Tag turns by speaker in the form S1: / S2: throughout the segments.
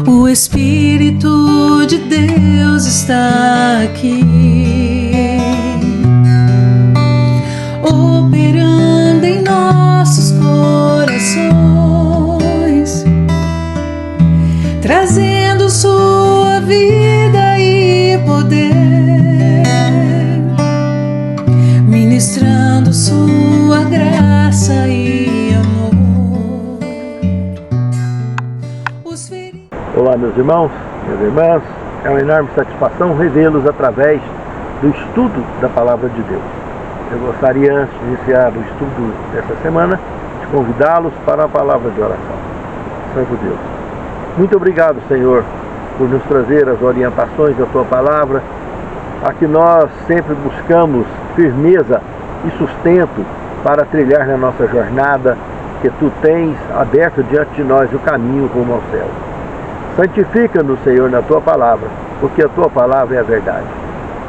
S1: O Espírito de Deus está aqui, operando em nossos corações, trazendo sua vida e poder, ministrando sua graça e amor.
S2: Olá, meus irmãos, minhas irmãs, é uma enorme satisfação revê-los através do estudo da Palavra de Deus. Eu gostaria, antes de iniciar o estudo dessa semana, de convidá-los para a palavra de oração. Santo Deus, muito obrigado, Senhor, por nos trazer as orientações da Tua Palavra, a que nós sempre buscamos firmeza e sustento para trilhar na nossa jornada, que Tu tens aberto diante de nós o caminho rumo ao céu. Santifica-nos, Senhor, na Tua Palavra, porque a Tua Palavra é a verdade.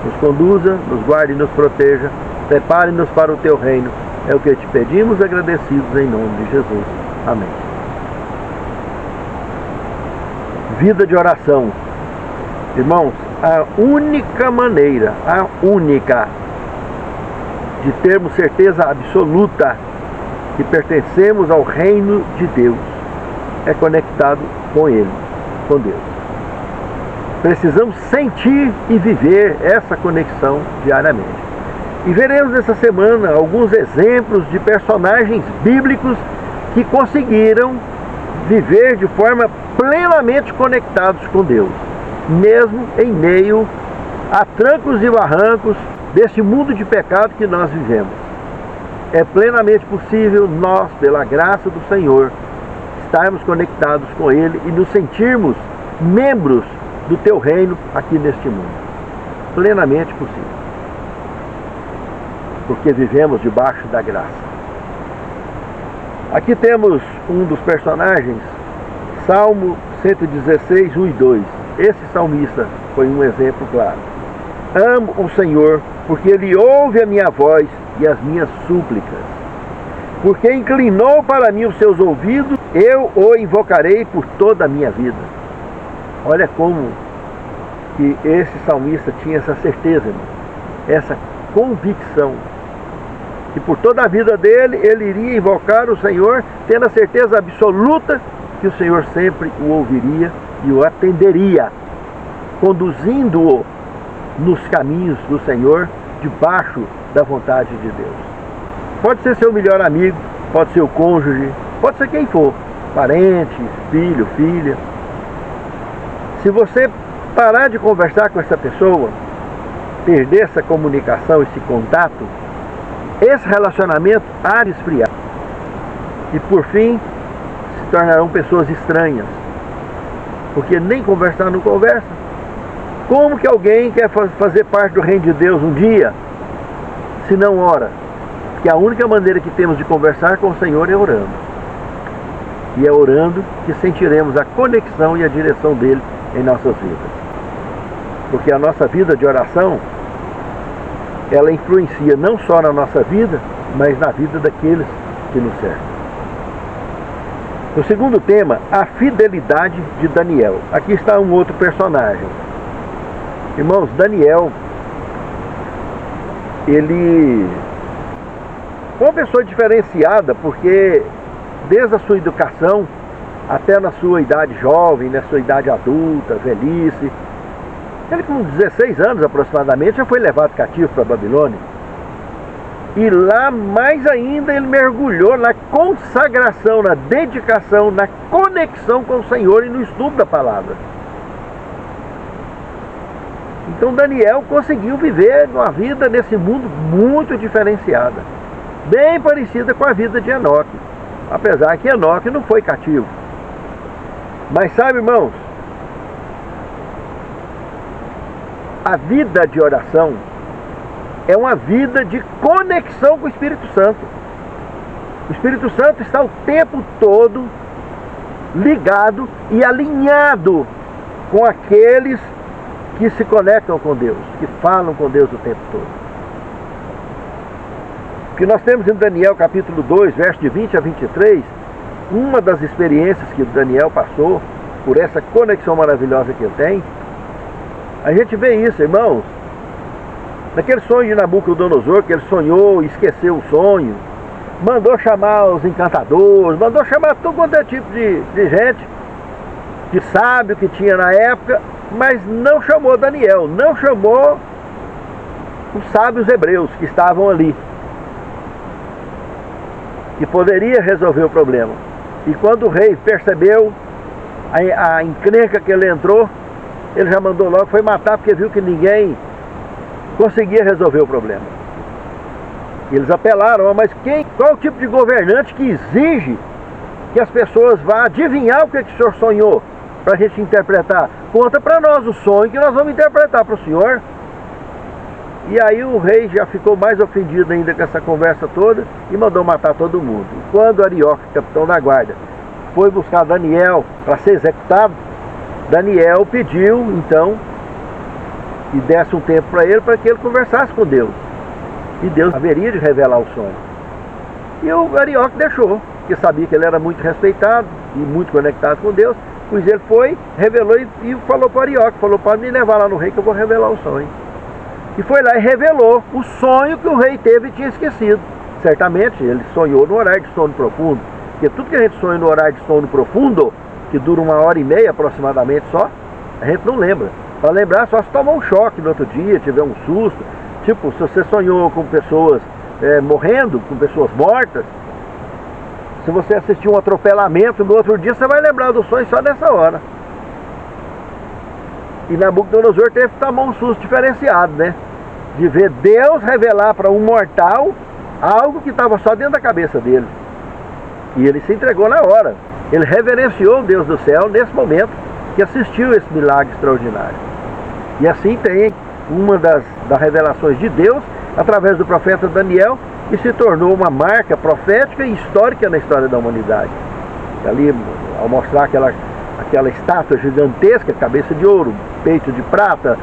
S2: Nos conduza, nos guarde e nos proteja, prepare-nos para o Teu reino. É o que te pedimos, agradecidos em nome de Jesus. Amém. Vida de oração. Irmãos, a única maneira, de termos certeza absoluta que pertencemos ao reino de Deus é conectado com Ele, com Deus. Precisamos sentir e viver essa conexão diariamente. E veremos essa semana alguns exemplos de personagens bíblicos que conseguiram viver de forma plenamente conectados com Deus, mesmo em meio a trancos e barrancos desse mundo de pecado que nós vivemos. É plenamente possível nós, pela graça do Senhor, estarmos conectados com Ele e nos sentirmos membros do Teu reino aqui neste mundo. Plenamente possível. Porque vivemos debaixo da graça. Aqui temos um dos personagens, Salmo 116, 1 e 2. Esse salmista foi um exemplo claro. Amo o Senhor, porque Ele ouve a minha voz e as minhas súplicas. Porque inclinou para mim os seus ouvidos, eu o invocarei por toda a minha vida. Olha como que esse salmista tinha essa certeza, essa convicção, que por toda a vida dele, ele iria invocar o Senhor, tendo a certeza absoluta que o Senhor sempre o ouviria e o atenderia, conduzindo-o nos caminhos do Senhor, debaixo da vontade de Deus. Pode ser seu melhor amigo, pode ser o cônjuge, pode ser quem for, parente, filho, filha. Se você parar de conversar com essa pessoa, perder essa comunicação, esse contato, esse relacionamento há de esfriar. E por fim, se tornarão pessoas estranhas. Porque nem conversar não conversa. Como que alguém quer fazer parte do reino de Deus um dia, se não ora? Porque a única maneira que temos de conversar com o Senhor é orando. E é orando que sentiremos a conexão e a direção dele em nossas vidas. Porque a nossa vida de oração, ela influencia não só na nossa vida, mas na vida daqueles que nos servem. O segundo tema, a fidelidade de Daniel. Aqui está um outro personagem. Irmãos, Daniel, ele foi uma pessoa diferenciada, porque desde a sua educação até na sua idade jovem, na sua idade adulta, velhice, ele com 16 anos aproximadamente já foi levado cativo para a Babilônia. E lá mais ainda ele mergulhou na consagração, na dedicação, na conexão com o Senhor e no estudo da palavra. Então Daniel conseguiu viver uma vida nesse mundo muito diferenciada, bem parecida com a vida de Enoque, apesar que Enoque não foi cativo. Mas sabe, irmãos, a vida de oração é uma vida de conexão com o Espírito Santo. O Espírito Santo está o tempo todo ligado e alinhado com aqueles que se conectam com Deus, que falam com Deus o tempo todo. O que nós temos em Daniel capítulo 2, verso de 20 a 23, uma das experiências que Daniel passou por essa conexão maravilhosa que ele tem. A gente vê isso, irmãos, naquele sonho de Nabucodonosor, que ele sonhou e esqueceu o sonho, mandou chamar os encantadores, mandou chamar todo quanto é tipo de gente, de sábio que tinha na época, mas não chamou Daniel, não chamou os sábios hebreus que estavam ali, que poderia resolver o problema. E quando o rei percebeu a encrenca que ele entrou, ele já mandou logo, foi matar, porque viu que ninguém conseguia resolver o problema. E eles apelaram, mas qual o tipo de governante que exige que as pessoas vá adivinhar o que o senhor sonhou, para a gente interpretar? Conta para nós o sonho que nós vamos interpretar para o senhor. E aí o rei já ficou mais ofendido ainda com essa conversa toda e mandou matar todo mundo. E quando Arioque, capitão da guarda, foi buscar Daniel para ser executado, Daniel pediu então que desse um tempo para que ele conversasse com Deus. E Deus haveria de revelar o sonho. E o Arioque deixou, porque sabia que ele era muito respeitado e muito conectado com Deus. Pois ele foi, revelou e falou para o Arioque, falou: pode me levar lá no rei que eu vou revelar o sonho. E foi lá e revelou o sonho que o rei teve e tinha esquecido. Certamente ele sonhou no horário de sono profundo, porque tudo que a gente sonha no horário de sono profundo, que dura 1h30 aproximadamente só, a gente não lembra. Para lembrar, só se tomar um choque no outro dia, tiver um susto. Tipo, se você sonhou com pessoas morrendo, com pessoas mortas, se você assistir um atropelamento no outro dia, você vai lembrar do sonho só nessa hora. E Nabucodonosor teve que tomar um susto diferenciado, né? De ver Deus revelar para um mortal algo que estava só dentro da cabeça dele. E ele se entregou na hora. Ele reverenciou o Deus do céu nesse momento que assistiu esse milagre extraordinário. E assim tem uma das revelações de Deus através do profeta Daniel, que se tornou uma marca profética e histórica na história da humanidade. Ali, ao mostrar aquela estátua gigantesca, cabeça de ouro, peito de prata,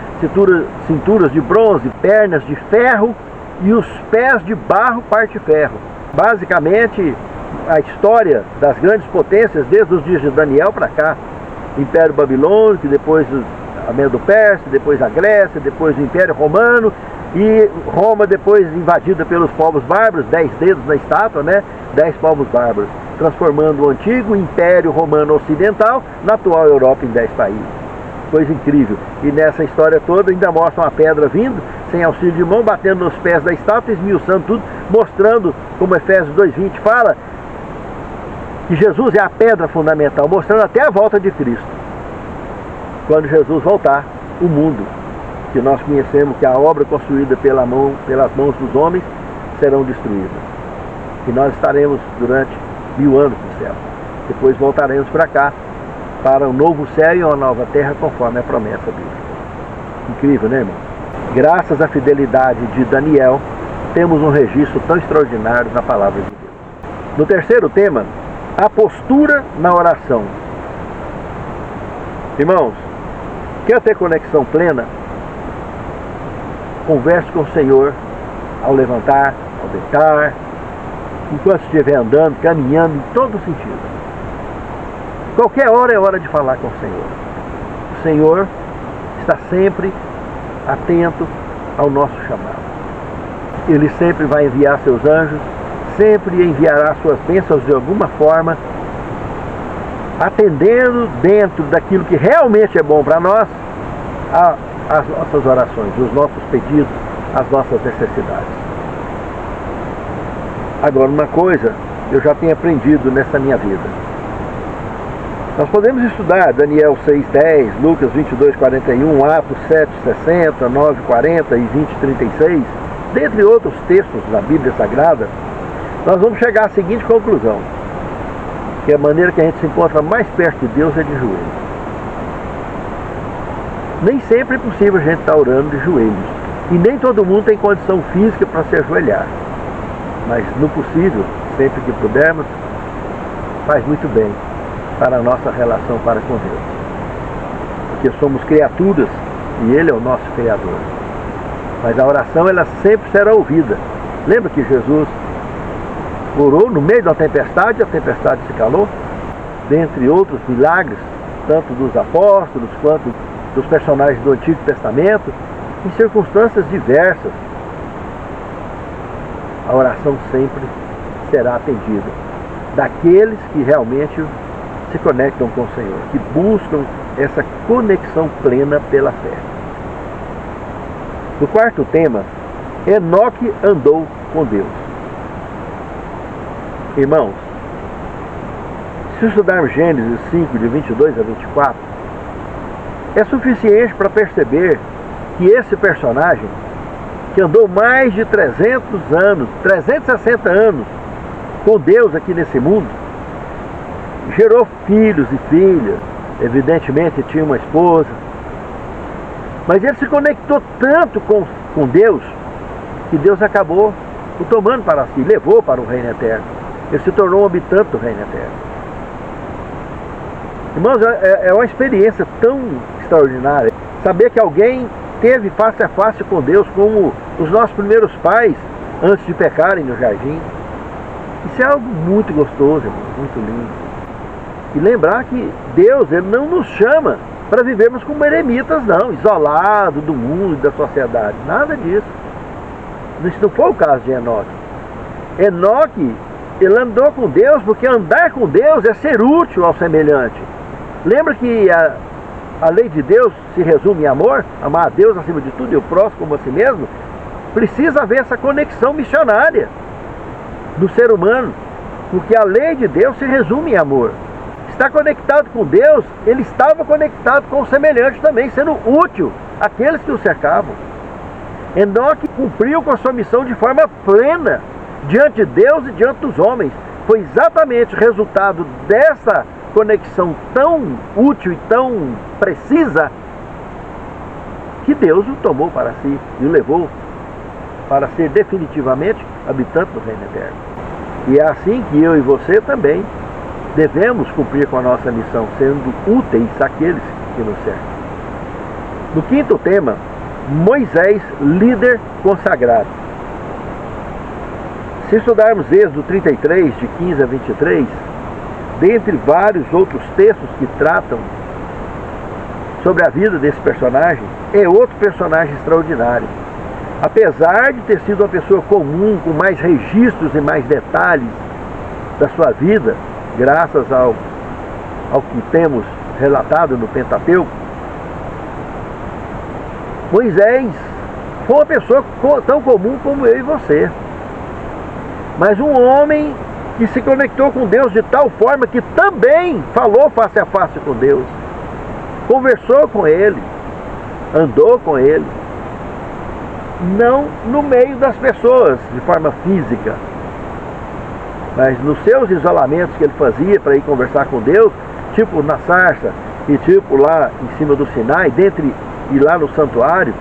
S2: cinturas de bronze, pernas de ferro e os pés de barro, parte ferro. Basicamente, a história das grandes potências desde os dias de Daniel para cá. Império Babilônico, depois a Medo-Pérsia, depois a Grécia, depois o Império Romano, e Roma depois invadida pelos povos bárbaros, 10 dedos na estátua, né? 10 povos bárbaros, transformando o antigo Império Romano Ocidental na atual Europa em 10 países. Coisa incrível. E nessa história toda ainda mostra uma pedra vindo, sem auxílio de mão, batendo nos pés da estátua, esmiuçando tudo, mostrando, como Efésios 2:20 fala, que Jesus é a pedra fundamental, mostrando até a volta de Cristo. Quando Jesus voltar, o mundo que nós conhecemos, que a obra construída pelas mãos dos homens, serão destruídas. E nós estaremos durante 1000 anos no céu. Depois voltaremos para cá, para um novo céu e uma nova terra, conforme a promessa bíblica. Incrível, né, irmão? Graças à fidelidade de Daniel, temos um registro tão extraordinário na palavra de Deus. No terceiro tema, a postura na oração. Irmãos, quer ter conexão plena? Converse com o Senhor ao levantar, ao deitar, enquanto estiver andando, caminhando, em todo sentido. Qualquer hora é hora de falar com o Senhor. O Senhor está sempre atento ao nosso chamado. Ele sempre vai enviar seus anjos, sempre enviará suas bênçãos de alguma forma, atendendo dentro daquilo que realmente é bom para nós, as nossas orações, os nossos pedidos, as nossas necessidades. Agora, uma coisa eu já tenho aprendido nessa minha vida. Nós podemos estudar Daniel 6:10, Lucas 22:41, Atos 7:60, 9:40 e 20:36, dentre outros textos da Bíblia Sagrada. Nós vamos chegar à seguinte conclusão: que a maneira que a gente se encontra mais perto de Deus é de joelhos. Nem sempre é possível a gente estar orando de joelhos. E nem todo mundo tem condição física para se ajoelhar. Mas no possível, sempre que pudermos, faz muito bem para a nossa relação para com Deus. Porque somos criaturas e Ele é o nosso Criador. Mas a oração, ela sempre será ouvida. Lembra que Jesus orou no meio da tempestade, a tempestade se calou? Dentre outros milagres tanto dos apóstolos quanto dos personagens do Antigo Testamento, em circunstâncias diversas, a oração sempre será atendida daqueles que realmente se conectam com o Senhor, que buscam essa conexão plena pela fé. No quarto tema, Enoque andou com Deus. Irmãos, se estudarmos Gênesis 5, de 22 a 24, é suficiente para perceber que esse personagem, que andou mais de 300 anos, 360 anos com Deus aqui nesse mundo, gerou filhos e filhas, evidentemente tinha uma esposa, mas ele se conectou tanto com Deus, que Deus acabou o tomando para si, levou para o reino eterno. Ele se tornou um habitante do reino eterno. Irmãos, é uma experiência tão extraordinária saber que alguém teve face a face com Deus, como os nossos primeiros pais, antes de pecarem no jardim. Isso é algo muito gostoso, irmão, muito lindo. E lembrar que Deus, Ele não nos chama para vivermos como eremitas, não, isolados do mundo e da sociedade. Nada disso. Isso não foi o caso de Enoque. Enoque, ele andou com Deus porque andar com Deus é ser útil ao semelhante. Lembra que a lei de Deus se resume em amor? Amar a Deus acima de tudo e o próximo como a si mesmo? Precisa haver essa conexão missionária do ser humano, porque a lei de Deus se resume em amor. Está conectado com Deus, ele estava conectado com o semelhante também, sendo útil àqueles que o cercavam. Enoque cumpriu com a sua missão de forma plena diante de Deus e diante dos homens. Foi exatamente o resultado dessa conexão tão útil e tão precisa que Deus o tomou para si e o levou para ser definitivamente habitante do reino eterno. E é assim que eu e você também devemos cumprir com a nossa missão, sendo úteis àqueles que nos cercam. No quinto tema, Moisés, líder consagrado. Se estudarmos Êxodo 33, de 15 a 23, dentre vários outros textos que tratam sobre a vida desse personagem, é outro personagem extraordinário. Apesar de ter sido uma pessoa comum, com mais registros e mais detalhes da sua vida, graças ao que temos relatado no Pentateuco, Moisés foi uma pessoa tão comum como eu e você, mas um homem que se conectou com Deus de tal forma que também falou face a face com Deus, conversou com Ele, andou com Ele, não no meio das pessoas de forma física, mas nos seus isolamentos que ele fazia para ir conversar com Deus, tipo na sarça e tipo lá em cima do Sinai, e lá no santuário,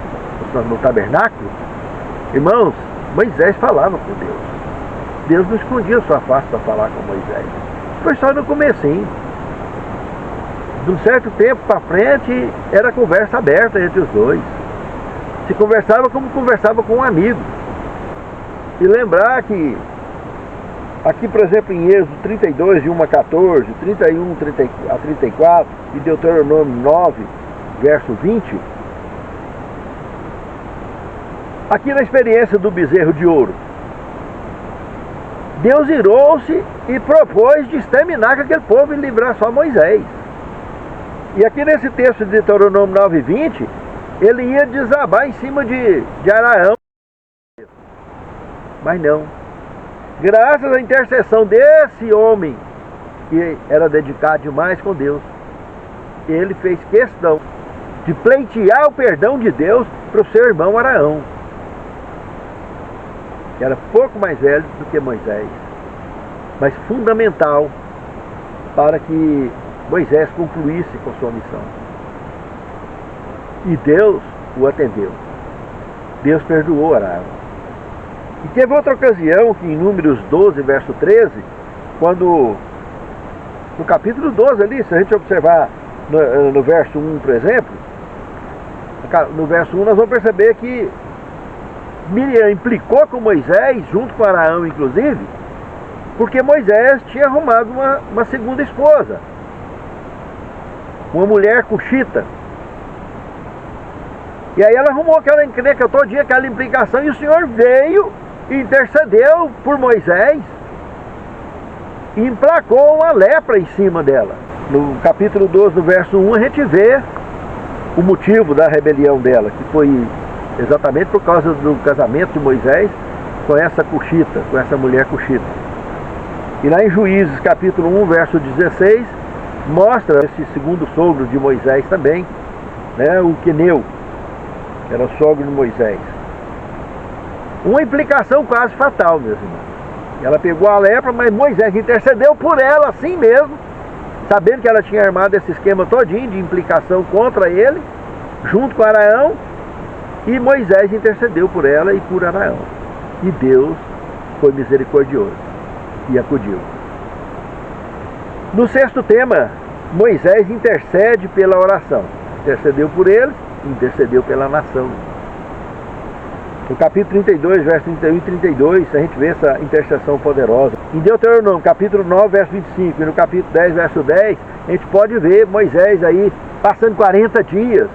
S2: no tabernáculo. Irmãos, Moisés falava com Deus. Deus não escondia sua face para falar com Moisés. Foi só no comecinho. De um certo tempo para frente, era conversa aberta entre os dois. Se conversava como conversava com um amigo. E lembrar que aqui, por exemplo, em Êxodo 32, de 1 a 14, 31 a 34 e Deuteronômio 9, verso 20, aqui na experiência do bezerro de ouro, Deus irou-se e propôs de exterminar aquele povo e livrar só Moisés. E aqui nesse texto de Deuteronômio 9, 20, ele ia desabar em cima de Araão. Mas não. Graças à intercessão desse homem, que era dedicado demais com Deus, ele fez questão de pleitear o perdão de Deus para o seu irmão Araão, que era pouco mais velho do que Moisés, mas fundamental para que Moisés concluísse com sua missão. E Deus o atendeu. Deus perdoou Araão. E teve outra ocasião que em Números 12, verso 13, quando, no capítulo 12 ali, se a gente observar no verso 1, por exemplo, no verso 1 nós vamos perceber que Miriam implicou com Moisés, junto com Araão inclusive, porque Moisés tinha arrumado uma segunda esposa. uma mulher cuxita. E aí ela arrumou aquela encrenca todo dia, aquela implicação, e o Senhor veio e intercedeu por Moisés e emplacou uma lepra em cima dela. No capítulo 12, no verso 1, a gente vê o motivo da rebelião dela, que foi exatamente por causa do casamento de Moisés com essa cuxita, com essa mulher cuxita. E lá em Juízes, capítulo 1, verso 16, mostra esse segundo sogro de Moisés também, né, o Queneu, que era o sogro de Moisés. Uma implicação quase fatal, meus irmãos. Ela pegou a lepra, mas Moisés intercedeu por ela assim mesmo, sabendo que ela tinha armado esse esquema todinho de implicação contra ele, junto com Arão, e Moisés intercedeu por ela e por Arão. E Deus foi misericordioso e acudiu. No sexto tema, Moisés intercede pela oração. Intercedeu por eles, intercedeu pela nação. No capítulo 32, verso 31 e 32, a gente vê essa intercessão poderosa. Em Deuteronômio, capítulo 9, verso 25, e no capítulo 10, verso 10, a gente pode ver Moisés aí passando 40 dias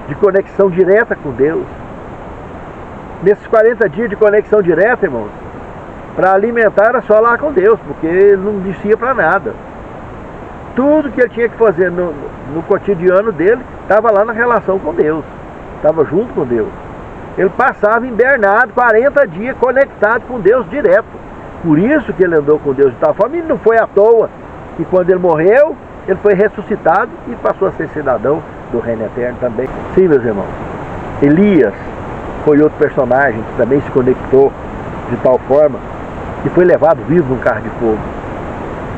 S2: de conexão direta com Deus. Nesses 40 dias de conexão direta, irmãos, para alimentar era só lá com Deus, porque ele não descia para nada. Tudo que ele tinha que fazer no cotidiano dele estava lá na relação com Deus, estava junto com Deus. Ele passava invernado 40 dias conectado com Deus direto. Por isso que ele andou com Deus de tal forma, e não foi à toa que quando ele morreu, ele foi ressuscitado e passou a ser cidadão do reino eterno também. Sim, meus irmãos, Elias foi outro personagem que também se conectou de tal forma que foi levado vivo num carro de fogo.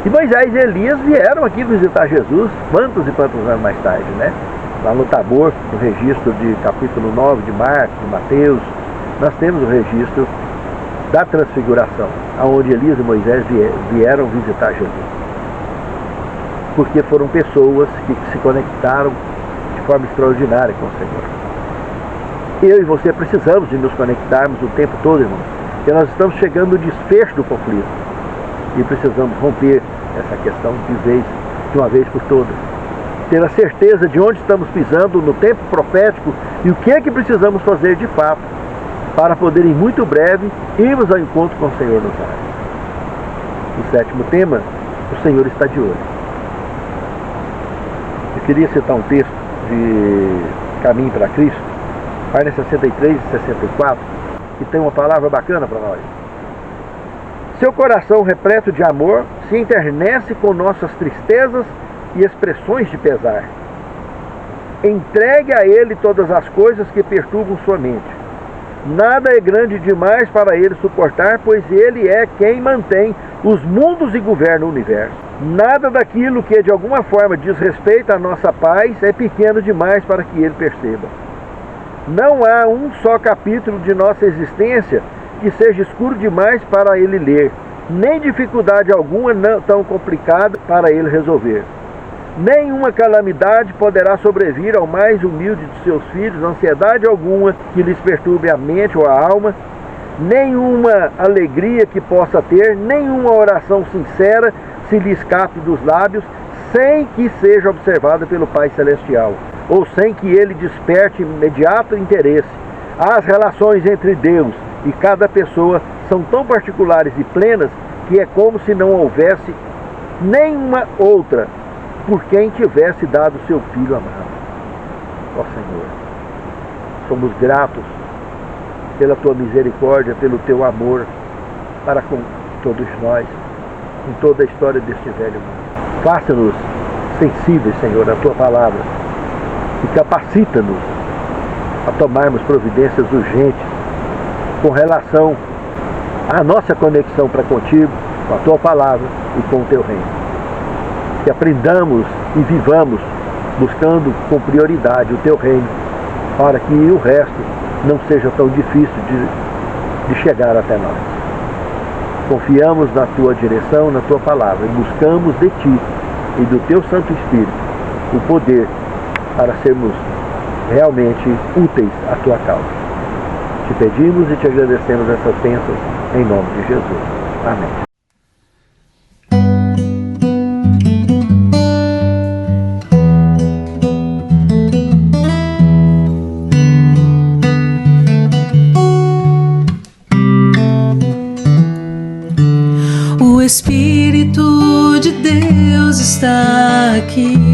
S2: E Moisés e Elias vieram aqui visitar Jesus quantos e quantos anos mais tarde, né? Lá no Tabor, no registro de capítulo 9 de Marcos, de Mateus, nós temos o registro da transfiguração, onde Elias e Moisés vieram visitar Jesus. Porque foram pessoas que se conectaram de forma extraordinária com o Senhor. Eu e você precisamos de nos conectarmos o tempo todo, irmãos, porque nós estamos chegando no desfecho do conflito e precisamos romper essa questão de uma vez por todas. Ter a certeza de onde estamos pisando no tempo profético e o que é que precisamos fazer de fato para poder, em muito breve, irmos ao encontro com o Senhor nos ares. O sétimo tema, o Senhor está de olho. Eu queria citar um texto de Caminho para Cristo, páginas 63 e 64, que tem uma palavra bacana para nós. Seu coração repleto de amor se enternece com nossas tristezas e expressões de pesar. Entregue a ele todas as coisas que perturbam sua mente. Nada é grande demais para ele suportar, pois ele é quem mantém os mundos e governa o universo. Nada daquilo que de alguma forma diz respeito à nossa paz é pequeno demais para que ele perceba. Não há um só capítulo de nossa existência que seja escuro demais para ele ler, nem dificuldade alguma não tão complicada para ele resolver. Nenhuma calamidade poderá sobrevir ao mais humilde de seus filhos, ansiedade alguma que lhes perturbe a mente ou a alma, nenhuma alegria que possa ter, nenhuma oração sincera se lhe escape dos lábios, sem que seja observada pelo Pai Celestial, ou sem que ele desperte imediato interesse. As relações entre Deus e cada pessoa são tão particulares e plenas que é como se não houvesse nenhuma outra por quem tivesse dado seu Filho amado. Ó Senhor, somos gratos pela Tua misericórdia, pelo Teu amor para com todos nós, em toda a história deste velho mundo. Faça-nos sensíveis, Senhor, à Tua palavra e capacita-nos a tomarmos providências urgentes com relação à nossa conexão para contigo, com a Tua palavra e com o Teu reino. Que aprendamos e vivamos buscando com prioridade o Teu reino, para que o resto não seja tão difícil de chegar até nós. Confiamos na Tua direção, na Tua palavra, e buscamos de Ti e do Teu Santo Espírito o poder para sermos realmente úteis à Tua causa. Te pedimos e te agradecemos essas bênçãos em nome de Jesus. Amém.
S1: está aqui.